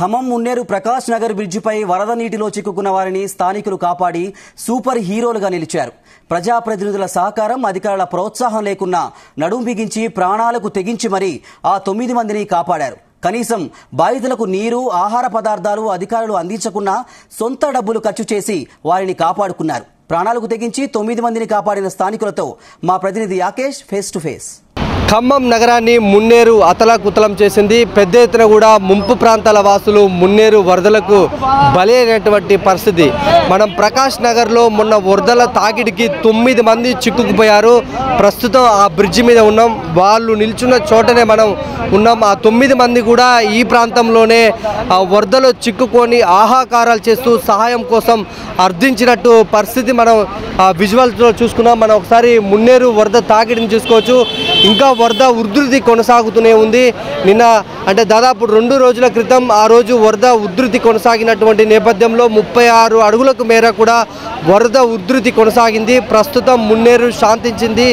ఖమ్మం మున్నేరు ప్రకాష్ నగర్ బ్రిడ్జిపై వరద నీటిలో చిక్కుకున్న వారిని స్థానికులు కాపాడి సూపర్ హీరోలుగా నిలిచారు. ప్రజాప్రతినిధుల సహకారం, అధికారుల ప్రోత్సాహం లేకున్నా నడుం బిగించి ప్రాణాలకు తెగించి మరీ ఆ 9 మందిని కాపాడారు. కనీసం బాధితులకు నీరు, ఆహార పదార్థాలు అధికారులు అందించకున్నా సొంత డబ్బులు ఖర్చు చేసి వారిని కాపాడుకున్నారు. ప్రాణాలకు తెగించి 9 మందిని కాపాడిన స్థానికులతో మా ప్రతినిధి Yakesh face to face. Khammam నగరాన్ని మున్నేరు అతలాకుతలం చేసింది. పెద్ద ఎత్తున కూడా ముంపు ప్రాంతాల వాసులు మున్నేరు వరదలకు బలి అయినటువంటి పరిస్థితి. మనం ప్రకాష్ నగర్లో మొన్న వరదల తాకిడికి 9 మంది చిక్కుకుపోయారు. ప్రస్తుతం ఆ బ్రిడ్జి మీద ఉన్నాం. వాళ్ళు నిల్చున్న చోటనే మనం ఉన్నాం. ఆ 9 మంది కూడా ఈ ప్రాంతంలోనే వరదలో చిక్కుకొని ఆహాకారాలు చేస్తూ సహాయం కోసం అర్థించినట్టు పరిస్థితి మనం విజువల్స్లో చూసుకున్నాం. మనం ఒకసారి మున్నేరు వరద తాకిడిని చూసుకోవచ్చు. ఇంకా వరద ఉధృతి కొనసాగుతూనే ఉంది. నిన్న అంటే దాదాపు 2 రోజుల క్రితం ఆ రోజు వరద ఉధృతి కొనసాగినటువంటి నేపథ్యంలో 36 అడుగులకు మేర కూడా వరద ఉధృతి కొనసాగింది. ప్రస్తుతం మున్నేరు శాంతించింది.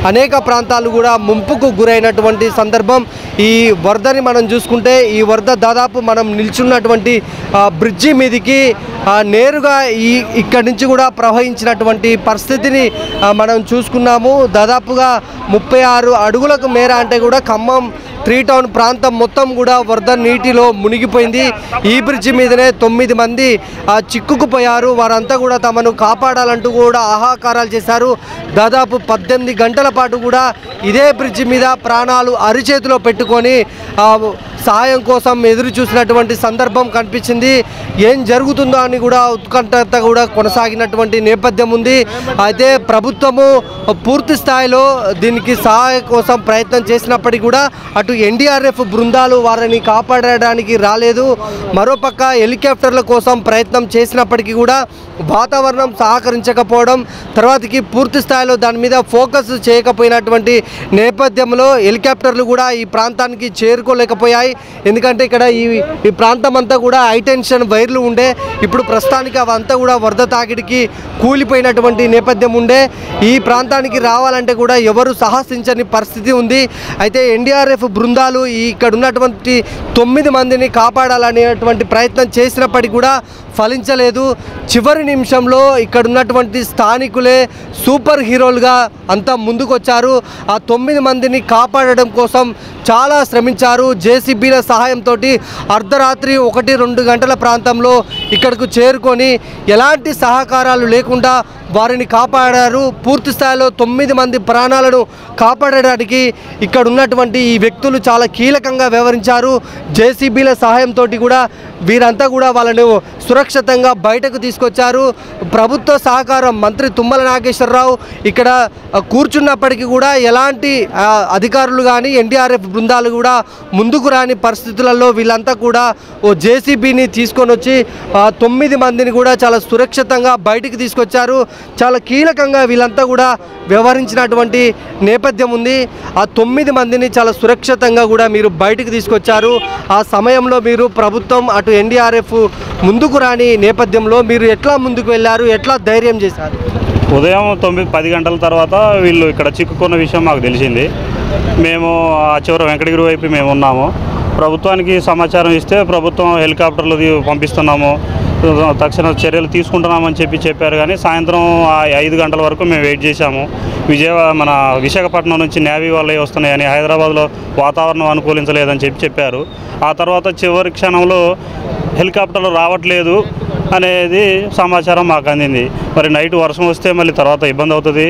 అనేక ప్రాంతాలు కూడా ముంపుకు గురైనటువంటి సందర్భం. ఈ వరదని మనం చూసుకుంటే ఈ వరద దాదాపు మనం నిల్చున్నటువంటి బ్రిడ్జి మీదికి నేరుగా ఇక్కడి నుంచి కూడా ప్రవహించినటువంటి పరిస్థితిని మనం చూసుకున్నాము. దాదాపుగా 36 అడుగులకు మేర అంటే కూడా ఖమ్మం 3 టౌన్ ప్రాంతం మొత్తం కూడా వరద నీటిలో మునిగిపోయింది. ఈ బ్రిడ్జి మీదనే 9 మంది చిక్కుకుపోయారు. వారంతా కూడా తమను కాపాడాలంటూ కూడా ఆహాకారాలు చేశారు. దాదాపు 18 గంటల పాటు కూడా ఇదే బ్రిడ్జి మీద ప్రాణాలు అరిచేతిలో పెట్టుకొని సహాయం కోసం ఎదురు చూసినటువంటి సందర్భం కనిపించింది. ఏం జరుగుతుందో అని కూడా ఉత్కంఠత కూడా కొనసాగినటువంటి నేపథ్యం ఉంది. అయితే ప్రభుత్వము పూర్తి స్థాయిలో దీనికి సహాయం కోసం ప్రయత్నం చేసినప్పటికీ కూడా అటు ఎన్డీఆర్ఎఫ్ బృందాలు వారిని కాపాడడానికి రాలేదు. మరోపక్క హెలికాప్టర్ల కోసం ప్రయత్నం చేసినప్పటికీ కూడా వాతావరణం సహకరించకపోవడం, తర్వాతకి పూర్తి స్థాయిలో దాని మీద ఫోకస్ చేయకపోయినటువంటి నేపథ్యంలో హెలికాప్టర్లు కూడా ఈ ప్రాంతానికి చేరుకోలేకపోయాయి. ఎందుకంటే ఇక్కడ ఈ ప్రాంతం అంతా కూడా హైటెన్షన్ వైర్లు ఉండే, ఇప్పుడు ప్రస్తుతానికి అవంతా కూడా వరద తాకిడికి కూలిపోయినటువంటి నేపథ్యం ఉండే. ఈ ప్రాంతానికి రావాలంటే కూడా ఎవరు సాహసించని పరిస్థితి ఉంది. అయితే ఎన్డీఆర్ఎఫ్ బృందాలు ఇక్కడ ఉన్నటువంటి 9 మందిని కాపాడాలనేటువంటి ప్రయత్నం చేసినప్పటికీ కూడా ఫలించలేదు. చివరి నిమిషంలో ఇక్కడ ఉన్నటువంటి స్థానికులే సూపర్ హీరోలుగా అంతా ముందుకొచ్చారు. ఆ 9 మందిని కాపాడడం కోసం చాలా శ్రమించారు. జేసీబీల సహాయంతో అర్ధరాత్రి 1-2 గంటల ప్రాంతంలో ఇక్కడకు చేరుకొని ఎలాంటి సహకారాలు లేకుండా వారిని కాపాడారు. పూర్తి స్థాయిలో 9 మంది ప్రాణాలను కాపాడడానికి ఇక్కడ ఉన్నటువంటి ఈ వ్యక్తులు చాలా కీలకంగా వ్యవహరించారు. జేసీబీల సహాయంతో కూడా వీరంతా కూడా వాళ్ళను సురక్షితంగా బయటకు తీసుకొచ్చారు. ప్రభుత్వ సహకారం మంత్రి తుమ్మల నాగేశ్వరరావు ఇక్కడ కూర్చున్నప్పటికీ కూడా ఎలాంటి అధికారులు కానీ ఎన్డీఆర్ఎఫ్ బృందాలు కూడా ముందుకు రాని పరిస్థితులలో వీళ్ళంతా కూడా ఓ జేసీబీని తీసుకొని వచ్చి 9 మందిని కూడా చాలా సురక్షితంగా బయటికి తీసుకొచ్చారు. చాలా కీలకంగా వీళ్ళంతా కూడా వ్యవహరించినటువంటి నేపథ్యం ఉంది. ఆ 9 మందిని చాలా సురక్షితంగా కూడా మీరు బయటికి తీసుకొచ్చారు. ఆ సమయంలో మీరు ప్రభుత్వం అటు ఎన్డీఆర్ఎఫ్ ముందుకు రాని నేపథ్యంలో మీరు ఎట్లా ముందుకు వెళ్ళారు, ఎట్లా ధైర్యం చేశారు? ఉదయం 9-10 గంటల తర్వాత వీళ్ళు ఇక్కడ చిక్కుకున్న విషయం మాకు తెలిసింది. మేము ఆ చివరి వెంకటగిరి వైపు మేము ఉన్నాము. ప్రభుత్వానికి సమాచారం ఇస్తే ప్రభుత్వం హెలికాప్టర్లు పంపిస్తున్నాము, తక్షణ చర్యలు తీసుకుంటున్నామని చెప్పారు. కానీ సాయంత్రం 5 గంటల వరకు మేము వెయిట్ చేశాము. విశాఖపట్నం నుంచి నేవీ వాళ్ళే వస్తున్నాయని, హైదరాబాద్లో వాతావరణం అనుకూలించలేదని చెప్పారు. ఆ తర్వాత చివరి క్షణంలో హెలికాప్టర్లు రావట్లేదు అనేది సమాచారం మాకు అందింది. మరి నైట్ వర్షం వస్తే మళ్ళీ తర్వాత ఇబ్బంది అవుతుంది,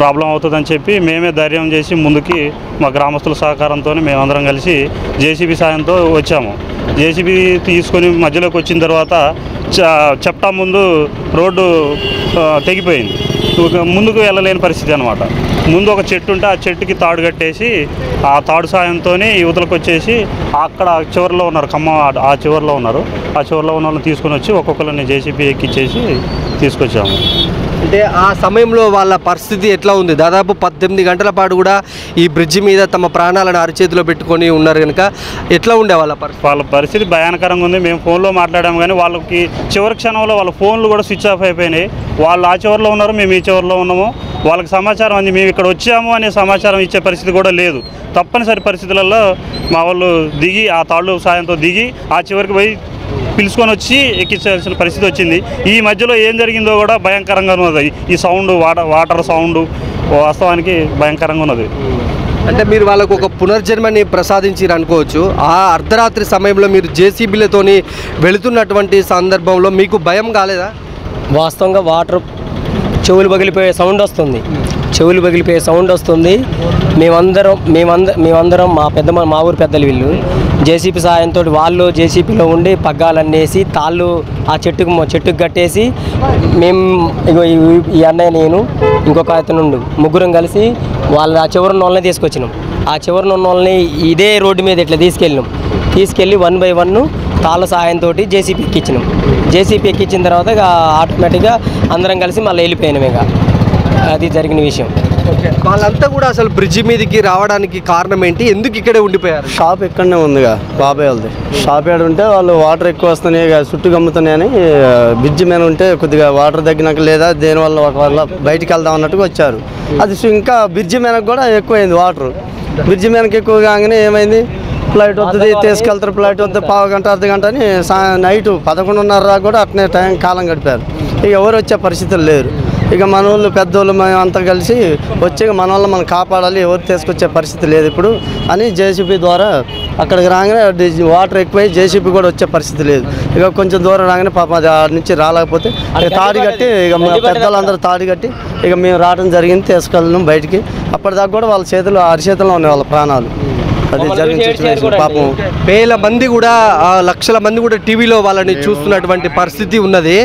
ప్రాబ్లం అవుతుందని చెప్పి మేమే ధైర్యం చేసి ముందుకి మా గ్రామస్తుల సహకారంతో మేమందరం కలిసి జేసీబీ సాయంతో వచ్చాము. జేసీబీ తీసుకొని మధ్యలోకి వచ్చిన తర్వాత చెప్తా ముందు రోడ్డు తెగిపోయింది. ముందుకు వెళ్ళలేని పరిస్థితి అనమాట. ముందు ఒక చెట్టు ఉంటే ఆ చెట్టుకి తాడు కట్టేసి ఆ తాడు సాయంతో యువతలకు వచ్చేసి అక్కడ చివరిలో ఉన్నారు, ఖమ్మం ఆ చివరిలో ఉన్నారు. ఆ చివరిలో ఉన్న వాళ్ళని తీసుకొని వచ్చి ఒక్కొక్కరిని జేసీబీ ఎక్కిచ్చేసి తీసుకొచ్చాము. అంటే ఆ సమయంలో వాళ్ళ పరిస్థితి ఎట్లా ఉంది? దాదాపు 18 గంటల పాటు కూడా ఈ బ్రిడ్జి మీద తమ ప్రాణాలను అరచేతిలో పెట్టుకొని ఉన్నారు కనుక ఎట్లా ఉండే వాళ్ళ పరిస్థితి భయానకరంగా ఉంది. మేము ఫోన్లో మాట్లాడాము కానీ వాళ్ళకి చివరి క్షణంలో వాళ్ళ ఫోన్లు కూడా స్విచ్ ఆఫ్ అయిపోయినాయి. వాళ్ళు ఆ చివరిలో ఉన్నారు, మేము ఈ చివరిలో ఉన్నాము. వాళ్ళకి సమాచారం అంది, మేము ఇక్కడ వచ్చాము అనే సమాచారం ఇచ్చే పరిస్థితి కూడా లేదు. తప్పనిసరి పరిస్థితులలో మా వాళ్ళు దిగి ఆ తాళ్ళు సాయంతో దిగి ఆ చివరికి పోయి పిలుచుకొని వచ్చి ఎక్కించాల్సిన పరిస్థితి వచ్చింది. ఈ మధ్యలో ఏం జరిగిందో కూడా భయంకరంగా ఉన్నది. ఈ సౌండ్ వాటర్ సౌండ్ వాస్తవానికి భయంకరంగా ఉన్నది. అంటే మీరు వాళ్ళకు ఒక పునర్జన్మని ప్రసాదించారు అనుకోవచ్చు. ఆ అర్ధరాత్రి సమయంలో మీరు జేసీబీలతోని వెళుతున్నటువంటి సందర్భంలో మీకు భయం కాలేదా? వాస్తవంగా వాటర్ చెవులు పగిలిపోయే సౌండ్ వస్తుంది. మేమందరం మా ఊరు పెద్దలు వీళ్ళు జేసీబీ సాయంతో వాళ్ళు జేసీబీలో ఉండి పగ్గాలన్నీ వేసి తాళ్ళు ఆ చెట్టుకు కట్టేసి మేము ఈ అన్నయ్య నేను ఇంకొక అతను ముగ్గురం కలిసి వాళ్ళని ఆ చివరి వాళ్ళని తీసుకొచ్చినాం. ఆ చివరి వాళ్ళని ఇదే రోడ్డు మీద ఇట్లా తీసుకెళ్ళి 1 by 1 తాళ్ళ సాయంతో జేసీబీ ఎక్కించినాం. జేసీబీ ఎక్కించిన తర్వాత ఇక ఆటోమేటిక్గా అందరం కలిసి మళ్ళీ వెళ్ళిపోయినాం. ఇక అది జరిగిన విషయం. వాళ్ళంతా కూడా అసలు బ్రిడ్జి మీదకి రావడానికి కారణం ఏంటి? ఎందుకు ఇక్కడే ఉండిపోయారు? షాప్ ఇక్కడనే ఉందిగా బాబాయ్ వాళ్ళది. షాప్ ఏడు ఉంటే వాళ్ళు వాటర్ ఎక్కువ వస్తున్నాయి చుట్టూ గమ్ముతున్నాయని బ్రిడ్జి మీద ఉంటే కొద్దిగా వాటర్ తగ్గినాక లేదా దేనివల్ల ఒకవేళ బయటికి వెళ్దాం అన్నట్టుగా వచ్చారు. అది ఇంకా బ్రిడ్జి మీదకి కూడా ఎక్కువైంది వాటర్. బ్రిడ్జి మీదకి ఎక్కువ కాగానే ఏమైంది, ఫ్లైట్ వస్తుంది తీసుకెళ్తారు, ఫ్లైట్ వద్ద పావు గంట అర్ధ గంట అని నైట్ 11:30 కూడా అట్నే కాలం గడిపారు. ఇక ఎవరు వచ్చే పరిస్థితులు లేరు. ఇక మన వాళ్ళు పెద్దోళ్ళు మేము అంతా కలిసి వచ్చి మన వాళ్ళు మనం కాపాడాలి, ఎవరు తీసుకొచ్చే పరిస్థితి లేదు ఇప్పుడు అని జేసీబీ ద్వారా అక్కడికి రాగానే వాటర్ ఎక్కువై జేసీబీ కూడా వచ్చే పరిస్థితి లేదు. ఇక కొంచెం దూరం రాగానే పాపం అది ఆడ నుంచి రాలేకపోతే ఇక తాడి కట్టి ఇక పెద్దవాళ్ళందరూ తాడి కట్టి ఇక మేము రావడం జరిగింది, తీసుకెళ్ళడం బయటికి. అప్పటిదాకా కూడా వాళ్ళ చేతులు అరిచేతుల్లో ఉన్నాయి వాళ్ళ ప్రాణాలు. అది జరిగిన సిచ్యువేషన్. పాపం వేల మంది కూడా లక్షల మంది కూడా టీవీలో వాళ్ళని చూస్తున్నటువంటి పరిస్థితి ఉన్నది.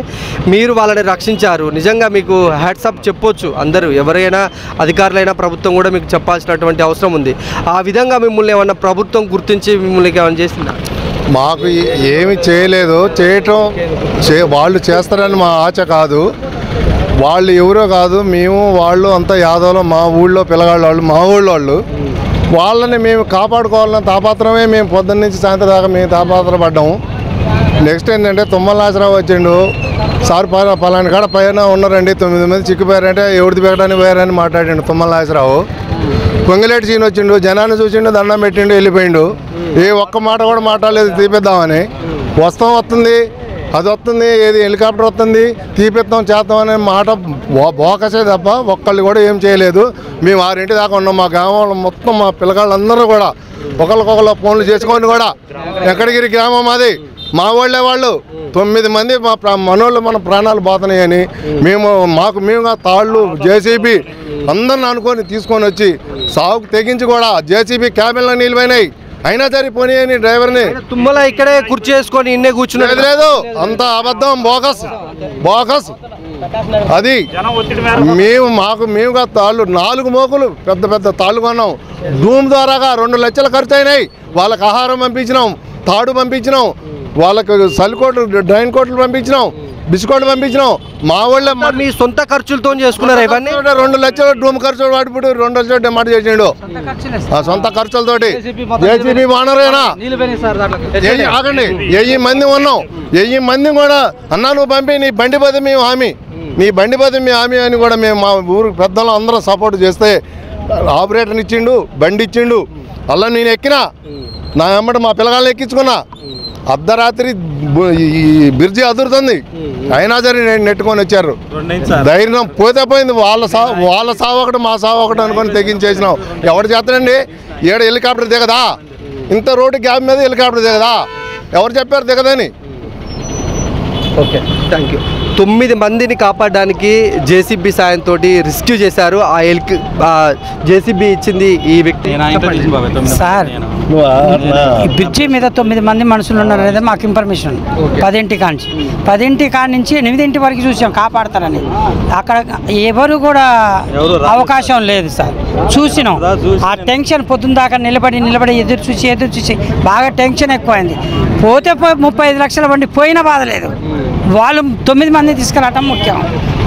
మీరు వాళ్ళని రక్షించారు. నిజంగా మీకు హ్యాట్సప్ చెప్పొచ్చు. అందరూ ఎవరైనా అధికారులైనా ప్రభుత్వం కూడా మీకు చెప్పాల్సినటువంటి అవసరం ఉంది. ఆ విధంగా మిమ్మల్ని ఏమన్నా ప్రభుత్వం గుర్తించి మిమ్మల్ని ఏమైనా చేసిందా? మాకు ఏమి చేయలేదు. వాళ్ళు చేస్తారని మా ఆశ కాదు. వాళ్ళు ఎవరో కాదు, మేము వాళ్ళు అంతా యాదవులు, మా ఊళ్ళో పిల్లగాళ్ళ వాళ్ళు, మా ఊళ్ళో వాళ్ళు. వాళ్ళని మేము కాపాడుకోవాలన్న తాపాత్రమే మేము పొద్దున్న నుంచి సాయంత్రం దాకా మేము తాపాత్రపడ్డాము. నెక్స్ట్ ఏంటంటే తుమ్మల నాగరావు వచ్చిండు, సార్ పలాని కాడ పైన ఉన్నారండి 9 మంది చిక్కిపోయారంటే ఎవరిది పెట్టడానికి పోయారని మాట్లాడిండు తుమ్మల నాగరావు. పొంగిలేటి సీన్ వచ్చిండు, జనాన్ని చూసిండు, దండం పెట్టిండు, వెళ్ళిపోయిండు. ఏ ఒక్క మాట కూడా మాట్లాడలేదు తీపిద్దామని. వస్తుంది అది వస్తుంది, ఏది హెలికాప్టర్ వస్తుంది, తీపిస్తాం చేస్తాం అనే మాట బోకసే తప్ప ఒక్కళ్ళు కూడా ఏం చేయలేదు. మేము 6 దాకా ఉన్నాం. మా గ్రామంలో మొత్తం మా పిల్లగాళ్ళందరూ కూడా ఒకరికొకరు ఫోన్లు చేసుకొని కూడా వెంకటగిరి గ్రామం అది మా వాళ్ళు 9 మంది మనోళ్ళు మన ప్రాణాలు పోతున్నాయని మేము తాళ్ళు జేసీబీ అందరిని అనుకొని తీసుకొని వచ్చి సాగుకు తెగించి కూడా జేసీబీ క్యాబిన్లో నిలిపోయినాయి. అయినా సరే పోనీ అని డ్రైవర్ని తుమ్మల ఇక్కడే కుర్చీ వేసుకొని ఇన్నే కూర్చున్నది లేదు. అంత అబద్ధం, బోకస్ అది. మేముగా తాళ్ళు 4 మోకులు పెద్ద పెద్ద తాళ్ళు కొన్నాం. డూమ్ ద్వారాగా 2 లక్షలు ఖర్చు అయినాయి. వాళ్ళకి ఆహారం పంపించినాం, తాడు పంపించినాం, వాళ్ళకి సలికోట్లు డ్రైన్ కోట్లు పంపించినాం, బిస్కోట్లు పంపించినాం. మా వాళ్ళే మీ సొంత ఖర్చులతో చేసుకున్నారు ఇవన్నీ. 2 లక్షలు డూమ్ ఖర్చు వాడిపోయి 2 లక్షలు డిమాండ్ చేసిండు ఆ సొంత ఖర్చులతోటి. జేసీబీ ఓనరేనా ఆగండి, 1000 మంది ఉన్నాం. 1000 మంది కూడా అన్నా నువ్వు పంపి నీ బండి పోతే మేము హామీ అని కూడా మేము మా ఊరు పెద్దలు అందరం సపోర్ట్ చేస్తే ఆపరేటర్ని ఇచ్చిండు, బండి ఇచ్చిండు. అలా నేను ఎక్కినా, నా వెంబడి మా పిల్లగాళ్ళని ఎక్కించుకున్నా. అర్ధరాత్రి బ్రిడ్జి అదురుతుంది, అయినా సరే నేను నెట్టుకొని వచ్చారు. ధైర్యం పోతే పోయింది. వాళ్ళ సావు ఒకటి మా సావు ఒకటి అనుకొని తెగించేసినాం. ఎవరు చేస్తారండి? ఏడు హెలికాప్టర్ దిగదా? ఇంత రోడ్డు గ్యాప్ మీద హెలికాప్టర్ దిగదా? ఎవరు చెప్పారు దిగదని? Okay, thank you. 9 మందిని కాపాడడానికి జేసీబీ సాయంతో రెస్క్యూ చేశారు. ఆ జేసీబీ ఇచ్చింది ఈ వ్యక్తి. సార్, ఈ బ్రిడ్జి మీద 9 మంది మనుషులు ఉన్నారనేది మాకు ఇన్ఫర్మేషన్. 10 కాడ నుంచి 8 వరకు చూసాం కాపాడతారని. అక్కడ ఎవరు కూడా అవకాశం లేదు సార్. చూసినాం ఆ టెన్షన్ పొద్దున్న దాకా నిలబడి ఎదురు చూసి బాగా టెన్షన్ ఎక్కువైంది. పోతే 35 లక్షల బండి పోయినా బాధ లేదు. వాళ్ళు 9 మంది తీసుకెళ్ళటం ముఖ్యం.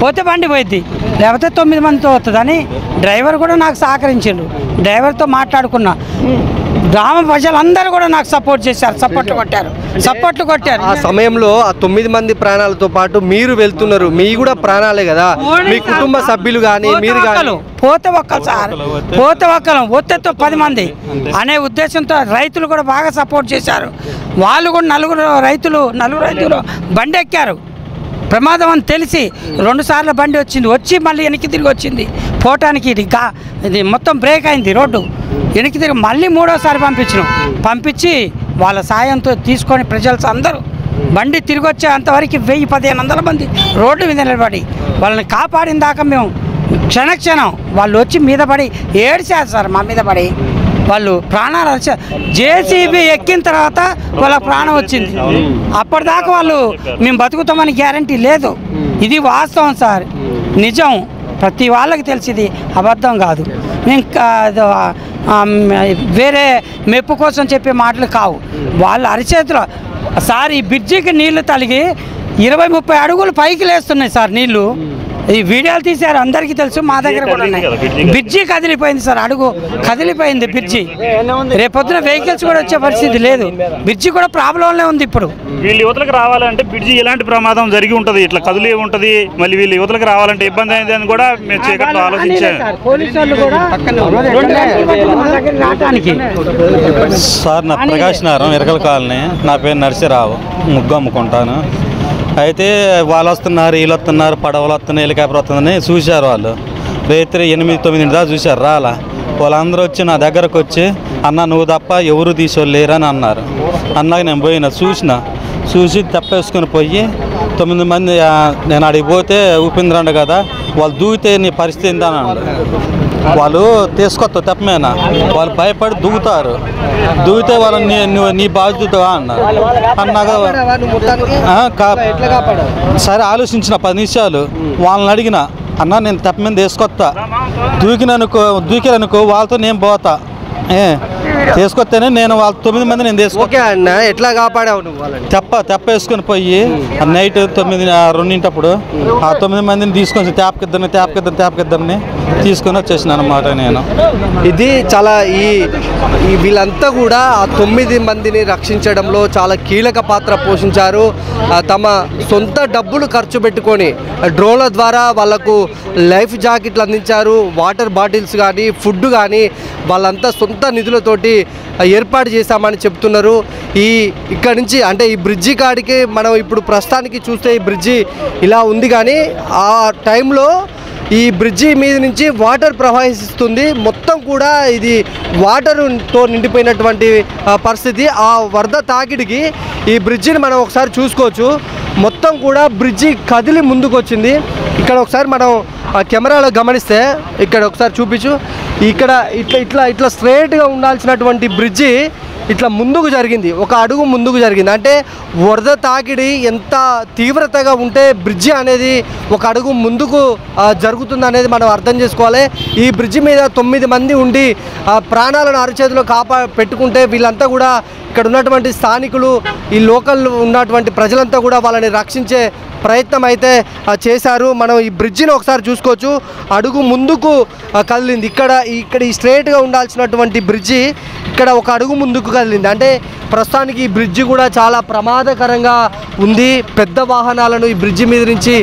పోతే బండి పోయిద్ది, లేకపోతే 9 మందితో వస్తుందని డ్రైవర్ కూడా నాకు సహకరించిండు. డ్రైవర్తో మాట్లాడుకున్నా, గ్రామ ప్రజలందరూ కూడా నాకు సపోర్ట్ చేశారు, సపోర్ట్లు కొట్టారు. ఆ సమయంలో ఆ 9 మంది ప్రాణాలతో పాటు మీరు వెళ్తున్నారు, మీ కూడా ప్రాణాలే కదా, మీ కుటుంబ సభ్యులు కానీ మీరు కానీ పోతే ఒక్కరు సార్, పోతే ఒక్కరం ఒత్తితో 10 మంది అనే ఉద్దేశంతో రైతులు కూడా బాగా సపోర్ట్ చేశారు. వాళ్ళు కూడా నలుగురు రైతులు బండి ఎక్కారు. ప్రమాదం అని తెలిసి 2 సార్లు బండి వచ్చి మళ్ళీ వెనక్కి తిరిగి వచ్చింది. పోవటానికి ఇది మొత్తం బ్రేక్ అయింది రోడ్డు, వెనక్కి తిరిగి మళ్ళీ 3వసారి పంపించి వాళ్ళ సాయంతో తీసుకొని ప్రజలు అందరూ బండి తిరిగి వచ్చే అంతవరకు 1000-1500 మంది రోడ్డు మీద నిలబడి వాళ్ళని కాపాడిన దాకా మేము క్షణక్షణం వాళ్ళు వచ్చి మీద పడి ఏడ్చారు సార్, మా మీద పడి వాళ్ళు ప్రాణాలు వచ్చారు. జేసీబీ ఎక్కిన తర్వాత వాళ్ళ ప్రాణం వచ్చింది. అప్పటిదాకా వాళ్ళు మేము బతుకుతామని గ్యారంటీ లేదు. ఇది వాస్తవం సార్, నిజం, ప్రతి వాళ్ళకి తెలిసింది, అబద్ధం కాదు. మేము వేరే మెప్పు కోసం చెప్పే మాటలు కావు. వాళ్ళ అరిచేతిలో సార్ ఈ బ్రిడ్జికి నీళ్లు తలిగి 20-30 అడుగులు పైకి లేస్తున్నాయి సార్ నీళ్లు. ఈ వీడియోలు తీశారు, అందరికీ తెలుసు, మా దగ్గర కూడా ఉన్నాయి. బ్రిడ్జి కదిలిపోయింది సార్, అడుగు కదిలిపోయింది బ్రిడ్జి. రేపొద్దున వెహికల్స్ కూడా వచ్చే పరిస్థితి లేదు. బ్రిడ్జి కూడా ప్రాబ్లంలో ఉంది. ఇప్పుడు వీళ్ళు యువతలకు రావాలంటే బ్రిడ్జి ఎలాంటి ప్రమాదం జరిగి ఉంటుంది, ఇట్లా కదిలి ఉంటుంది, మళ్ళీ వీళ్ళు యువతలకు రావాలంటే ఇబ్బంది అయింది అని కూడా మేము చీకట్లో ఆలోచించాము. సార్ నా ప్రకాష్ నగరం ఇరకల కాలనీ, నా పేరు నరసిరావు, ముగ్గు అమ్ముకుంటాను. అయితే వాళ్ళు వస్తున్నారు, వీళ్ళు వస్తున్నారు, పడవలు వస్తున్నాయి, హెలికాప్టర్ వస్తుందని చూశారు. వాళ్ళు రాత్రి 8-9 దాకా చూశారు, రాలా. వాళ్ళందరూ వచ్చి నా దగ్గరకు వచ్చి అన్న నువ్వు తప్ప ఎవరు తీసేవాళ్ళు లేరని అన్నారు. అన్నాక నేను పోయినా చూసి తప్పేసుకొని పోయి 9 మంది నేను అడిగి పోతే ఊపింద్రండు కదా, వాళ్ళు దూకితే నీ పరిస్థితి ఏందని అన్నారు. వాళ్ళు తీసుకొస్తావు తెప్పమేనా, వాళ్ళు భయపడి దూకుతారు, దూకితే వాళ్ళని నీ బాధ్యత అన్నాక సరే ఆలోచించిన 10 నిమిషాలు. వాళ్ళని అడిగిన అన్న నేను తెప్ప మీద తీసుకొస్తా, దూకిరనుకో వాళ్ళతో నేను పోతా, తీసుకొస్తేనే నేను వాళ్ళ 9 మంది నేను తీసుకొస్తా అన్న. ఎట్లా కాపాడావు నువ్వు? తెప్ప వేసుకొని పోయి నైట్ 9-2 ఆ 9 మందిని తీసుకొని తేపకిద్దరిని తీసుకొని వచ్చేసినాను అన్నమాట నేను. ఇది చాలా ఈ వీళ్ళంతా కూడా ఆ 9 మందిని రక్షించడంలో చాలా కీలక పాత్ర పోషించారు. తమ సొంత డబ్బులు ఖర్చు పెట్టుకొని డ్రోన్ల ద్వారా వాళ్ళకు లైఫ్ జాకెట్లు అందించారు. వాటర్ బాటిల్స్ కానీ ఫుడ్ కానీ వాళ్ళంతా సొంత నిధులతోటి ఏర్పాటు చేశామని చెప్తున్నారు. ఇక్కడ నుంచి అంటే ఈ బ్రిడ్జి కాడికి మనం ఇప్పుడు ప్రస్తుతానికి చూస్తే ఈ బ్రిడ్జి ఇలా ఉంది, కానీ ఆ టైంలో ఈ బ్రిడ్జి మీద నుంచి వాటర్ ప్రవహిస్తుంది. మొత్తం కూడా ఇది వాటర్తో నిండిపోయినటువంటి పరిస్థితి. ఆ వరద తాకిడికి ఈ బ్రిడ్జిని మనం ఒకసారి చూసుకోవచ్చు. మొత్తం కూడా బ్రిడ్జి కదిలి ముందుకు వచ్చింది. ఇక్కడ ఒకసారి మనం కెమెరాలో గమనిస్తే ఇక్కడ ఒకసారి చూపించు. ఇక్కడ ఇట్లా స్ట్రైట్గా ఉండాల్సినటువంటి బ్రిడ్జి ఇట్లా ముందుకు జరిగింది, ఒక అడుగు ముందుకు జరిగింది. అంటే వరద తాకిడి ఎంత తీవ్రతగా ఉంటే బ్రిడ్జి అనేది ఒక అడుగు ముందుకు జరుగుతుంది అనేది మనం అర్థం చేసుకోవాలి. ఈ బ్రిడ్జి మీద 9 మంది ఉండి ప్రాణాలను అరచేతిలో పెట్టుకుంటే వీళ్ళంతా కూడా ఇక్కడ ఉన్నటువంటి స్థానికులు, ఈ లోకల్ ఉన్నటువంటి ప్రజలంతా కూడా వాళ్ళని రక్షించే ప్రయత్నం అయితే చేశారు. మనం ఈ బ్రిడ్జిని ఒకసారి చూసుకోవచ్చు, అడుగు ముందుకు కదిలింది. ఇక్కడ ఈ స్ట్రైట్గా ఉండాల్సినటువంటి బ్రిడ్జి ఇక్కడ ఒక అడుగు ముందుకు కదిలింది. అంటే ప్రస్తుతానికి ఈ బ్రిడ్జి కూడా చాలా ప్రమాదకరంగా ఉంది. పెద్ద వాహనాలను ఈ బ్రిడ్జి మీద నుంచి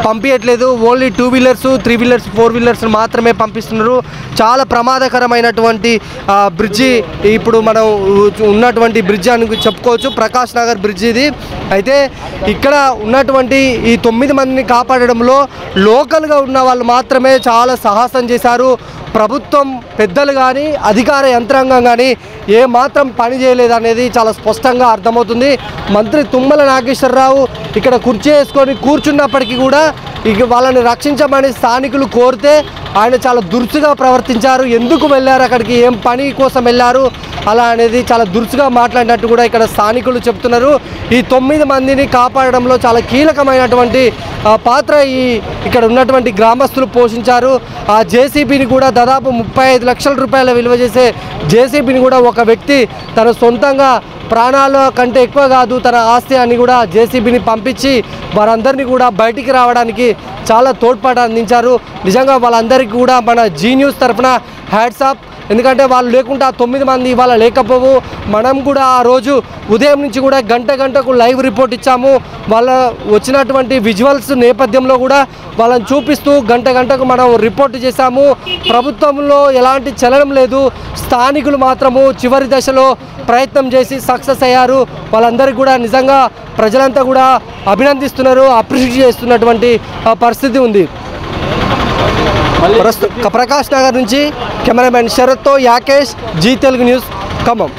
పంపించట్లేదు, ఓన్లీ 2 వీలర్స్ 3 వీలర్స్ 4 వీలర్స్ మాత్రమే పంపిస్తున్నారు. చాలా ప్రమాదకరమైనటువంటి బ్రిడ్జి ఇప్పుడు మనం ఉన్నటువంటి బ్రిడ్జి అని చెప్పుకోవచ్చు, ప్రకాష్ నగర్ బ్రిడ్జి ఇది. అయితే ఇక్కడ ఉన్నటువంటి ఈ 9 మందిని కాపాడడంలో లోకల్గా ఉన్న వాళ్ళు మాత్రమే చాలా సాహసం చేశారు. ప్రభుత్వం పెద్దలు కానీ అధికార యంత్రాంగం కానీ ఏమాత్రం పని చేయలేదనేది చాలా స్పష్టంగా అర్థమవుతుంది. మంత్రి తుమ్మల నాగేశ్వరరావు ఇక్కడ కుర్చీ వేసుకొని కూర్చున్నప్పటికీ కూడా ఇక వాళ్ళని రక్షించమని స్థానికులు కోరితే ఆయన చాలా దురుసుగా ప్రవర్తించారు. ఎందుకు వెళ్ళారు అక్కడికి, ఏం పని కోసం వెళ్ళారు అలా అనేది చాలా దురుసుగా మాట్లాడినట్టు కూడా ఇక్కడ స్థానికులు చెప్తున్నారు. ఈ 9 మందిని కాపాడడంలో చాలా కీలకమైనటువంటి పాత్ర ఇక్కడ ఉన్నటువంటి గ్రామస్తులు పోషించారు. ఆ జేసీబీని కూడా దాదాపు 35 లక్షల రూపాయల విలువ చేసే జేసీబీని కూడా ఒక వ్యక్తి తన సొంతంగా ప్రాణాల కంటే ఎక్కువ కాదు తన ఆస్తి అని కూడా జేసీబీని పంపించి వారందరినీ కూడా బయటికి రావడానికి చాలా తోడ్పాటు అందించారు. నిజంగా వాళ్ళందరికీ కూడా మన జీ న్యూస్ తరఫున హ్యాట్స్ ఆఫ్. ఎందుకంటే వాళ్ళు లేకుంటే ఆ 9 మంది ఇవాళ లేకపోవు. మనం కూడా ఆ రోజు ఉదయం నుంచి కూడా గంటకు లైవ్ రిపోర్ట్ ఇచ్చాము. వాళ్ళ వచ్చినటువంటి విజువల్స్ నేపథ్యంలో కూడా వాళ్ళని చూపిస్తూ గంటకు మనం రిపోర్ట్ చేశాము. ప్రభుత్వంలో ఎలాంటి చలనం లేదు. స్థానికులు మాత్రము చివరి దశలో ప్రయత్నం చేసి సక్సెస్ అయ్యారు. వాళ్ళందరికీ కూడా నిజంగా ప్రజలంతా కూడా అభినందిస్తున్నారు, అప్రిషియేట్ చేస్తున్నటువంటి పరిస్థితి ఉంది. ప్రకాష్ నగర్ నుంచి కెమెరామెన్ శరత్తో యాకేష్, జీ తెలుగు న్యూస్, ఖమ్మం.